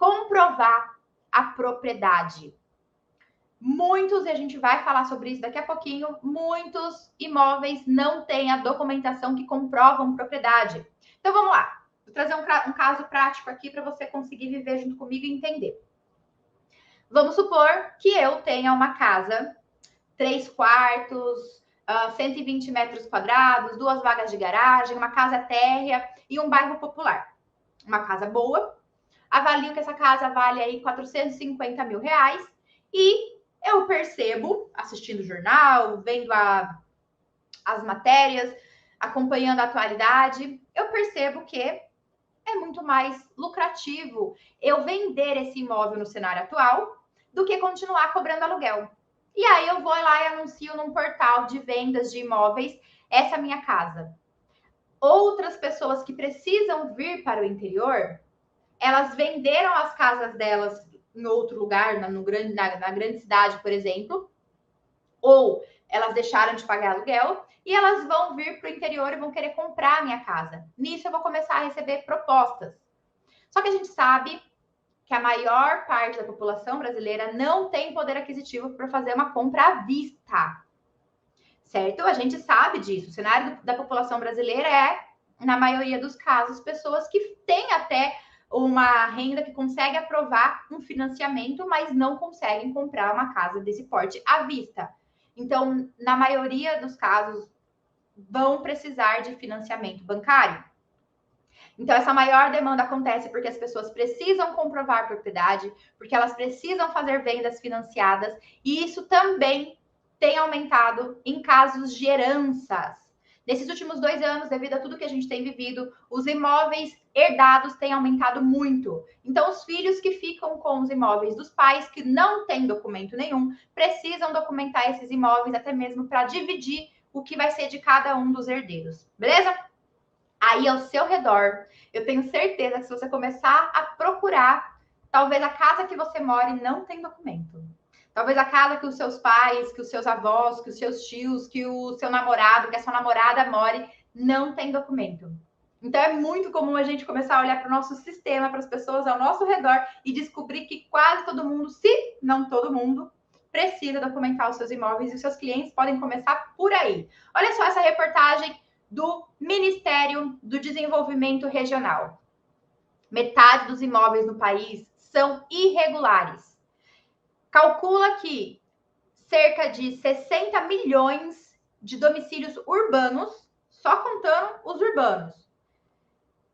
comprovar a propriedade. Muitos, e a gente vai falar sobre isso daqui a pouquinho, muitos imóveis não têm a documentação que comprovam propriedade. Então, vamos lá. Vou trazer um caso prático aqui para você conseguir viver junto comigo e entender. Vamos supor que eu tenha uma casa, 3 quartos, 120 metros quadrados, 2 vagas de garagem, uma casa térrea e um bairro popular. Uma casa boa. Avalio que essa casa vale aí 450 mil reais e eu percebo, assistindo o jornal, vendo as matérias, acompanhando a atualidade, eu percebo que é muito mais lucrativo eu vender esse imóvel no cenário atual do que continuar cobrando aluguel. E aí eu vou lá e anuncio num portal de vendas de imóveis essa minha casa. Outras pessoas que precisam vir para o interior, elas venderam as casas delas em outro lugar, na grande cidade, por exemplo, ou elas deixaram de pagar aluguel e elas vão vir para o interior e vão querer comprar a minha casa. Nisso eu vou começar a receber propostas. Só que a gente sabe que a maior parte da população brasileira não tem poder aquisitivo para fazer uma compra à vista. Certo? A gente sabe disso. O cenário da população brasileira é, na maioria dos casos, pessoas que têm até uma renda que consegue aprovar um financiamento, mas não conseguem comprar uma casa desse porte à vista. Então, na maioria dos casos, vão precisar de financiamento bancário. Então, essa maior demanda acontece porque as pessoas precisam comprovar a propriedade, porque elas precisam fazer vendas financiadas, e isso também tem aumentado em casos de heranças. Nesses últimos 2 anos, devido a tudo que a gente tem vivido, os imóveis herdados têm aumentado muito. Então, os filhos que ficam com os imóveis dos pais, que não têm documento nenhum, precisam documentar esses imóveis até mesmo para dividir o que vai ser de cada um dos herdeiros. Beleza? Aí, ao seu redor, eu tenho certeza que se você começar a procurar, talvez a casa que você mora não tem documento. Talvez a casa que os seus pais, que os seus avós, que os seus tios, que o seu namorado, que a sua namorada more, não tem documento. Então, é muito comum a gente começar a olhar para o nosso sistema, para as pessoas ao nosso redor e descobrir que quase todo mundo, se não todo mundo, precisa documentar os seus imóveis e os seus clientes podem começar por aí. Olha só essa reportagem do Ministério do Desenvolvimento Regional. Metade dos imóveis no país são irregulares. Calcula que cerca de 60 milhões de domicílios urbanos, só contando os urbanos,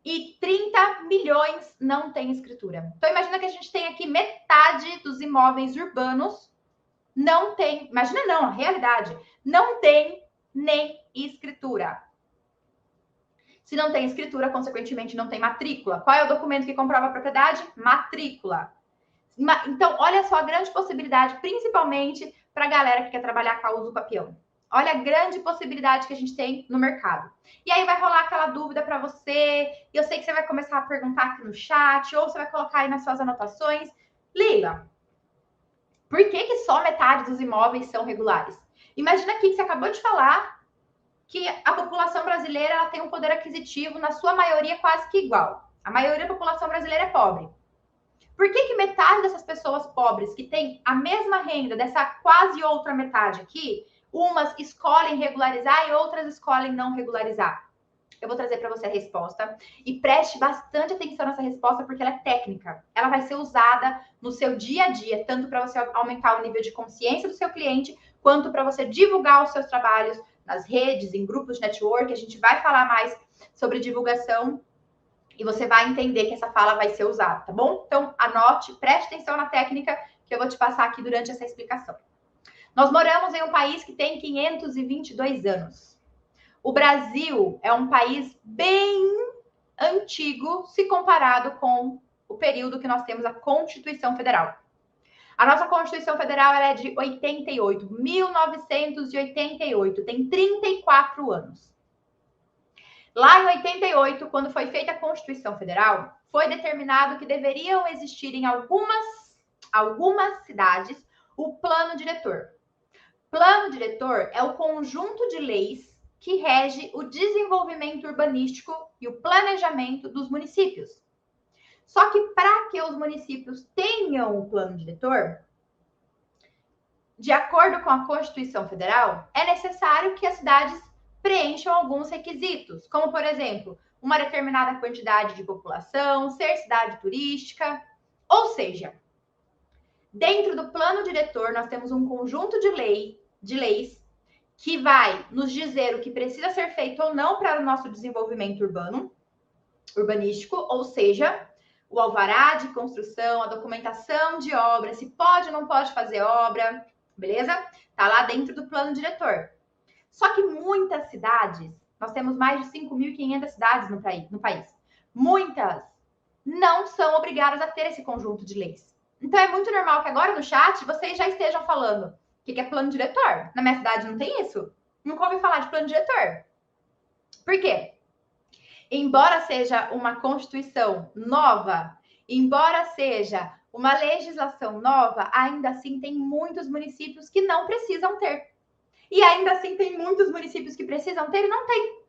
e 30 milhões não têm escritura. Então, imagina que a gente tem aqui metade dos imóveis urbanos não tem, imagina não, a realidade, não tem nem escritura. Se não tem escritura, consequentemente, não tem matrícula. Qual é o documento que comprova a propriedade? Matrícula. Então, olha só a grande possibilidade, principalmente para a galera que quer trabalhar com a uso capião. Olha a grande possibilidade que a gente tem no mercado. E aí vai rolar aquela dúvida para você, e eu sei que você vai começar a perguntar aqui no chat, ou você vai colocar aí nas suas anotações. Lila, por que só metade dos imóveis são regulares? Imagina aqui que você acabou de falar que a população brasileira ela tem um poder aquisitivo, na sua maioria, quase que igual. A maioria da população brasileira é pobre. Por que metade dessas pessoas pobres, que têm a mesma renda dessa quase outra metade aqui, umas escolhem regularizar e outras escolhem não regularizar? Eu vou trazer para você a resposta e preste bastante atenção nessa resposta porque ela é técnica. Ela vai ser usada no seu dia a dia, tanto para você aumentar o nível de consciência do seu cliente, quanto para você divulgar os seus trabalhos nas redes, em grupos de network. A gente vai falar mais sobre divulgação e você vai entender que essa fala vai ser usada, tá bom? Então, anote, preste atenção na técnica que eu vou te passar aqui durante essa explicação. Nós moramos em um país que tem 522 anos. O Brasil é um país bem antigo se comparado com o período que nós temos a Constituição Federal. A nossa Constituição Federal ela é de 88, 1988, tem 34 anos. Lá em 88, quando foi feita a Constituição Federal, foi determinado que deveriam existir em algumas cidades o plano diretor. Plano diretor é o conjunto de leis que rege o desenvolvimento urbanístico e o planejamento dos municípios. Só que para que os municípios tenham o plano diretor, de acordo com a Constituição Federal, é necessário que as cidades preencham alguns requisitos, como, por exemplo, uma determinada quantidade de população, ser cidade turística. Ou seja, dentro do plano diretor, nós temos um conjunto de leis que vai nos dizer o que precisa ser feito ou não para o nosso desenvolvimento urbanístico, ou seja, o alvará de construção, a documentação de obra, se pode ou não pode fazer obra, beleza? Tá lá dentro do plano diretor. Só que muitas cidades, nós temos mais de 5.500 cidades no país, muitas não são obrigadas a ter esse conjunto de leis. Então é muito normal que agora no chat vocês já estejam falando o que é plano diretor. Na minha cidade não tem isso. Nunca ouvi falar de plano diretor. Por quê? Embora seja uma Constituição nova, embora seja uma legislação nova, ainda assim tem muitos municípios que não precisam ter. E ainda assim tem muitos municípios que precisam ter e não tem.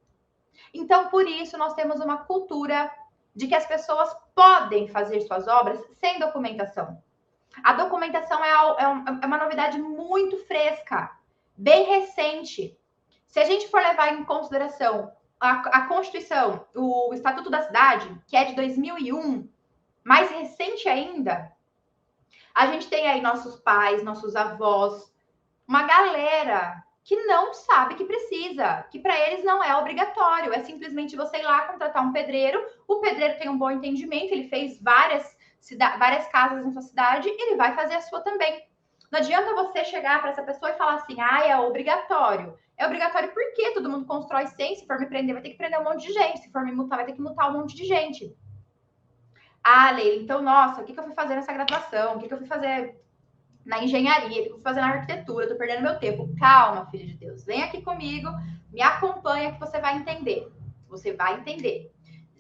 Então, por isso, nós temos uma cultura de que as pessoas podem fazer suas obras sem documentação. A documentação é uma novidade muito fresca, bem recente. Se a gente for levar em consideração a Constituição, o Estatuto da Cidade, que é de 2001, mais recente ainda, a gente tem aí nossos pais, nossos avós, uma galera que não sabe que precisa, que para eles não é obrigatório, é simplesmente você ir lá contratar um pedreiro, o pedreiro tem um bom entendimento, ele fez várias casas em sua cidade, ele vai fazer a sua também. Não adianta você chegar para essa pessoa e falar assim, é obrigatório. É obrigatório porque todo mundo constrói sem, se for me prender, vai ter que prender um monte de gente, se for me multar, vai ter que multar um monte de gente. Leila, então, nossa, o que eu fui fazer nessa graduação? O que eu fui fazer na engenharia, o que eu fui fazer na arquitetura? Tô perdendo meu tempo. Calma, filho de Deus. Vem aqui comigo, me acompanha que você vai entender. Você vai entender.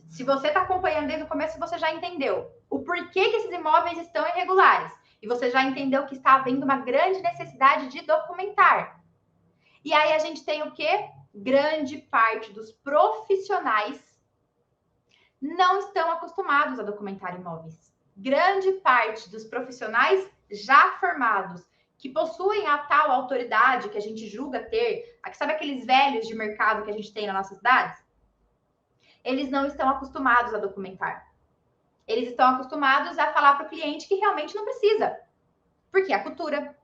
Se você está acompanhando desde o começo, você já entendeu o porquê que esses imóveis estão irregulares. E você já entendeu que está havendo uma grande necessidade de documentar. E aí a gente tem o quê? Grande parte dos profissionais não estão acostumados a documentar imóveis. Grande parte dos profissionais já formados, que possuem a tal autoridade que a gente julga ter, sabe aqueles velhos de mercado que a gente tem nas nossas cidades? Eles não estão acostumados a documentar. Eles estão acostumados a falar para o cliente que realmente não precisa. Porque a cultura,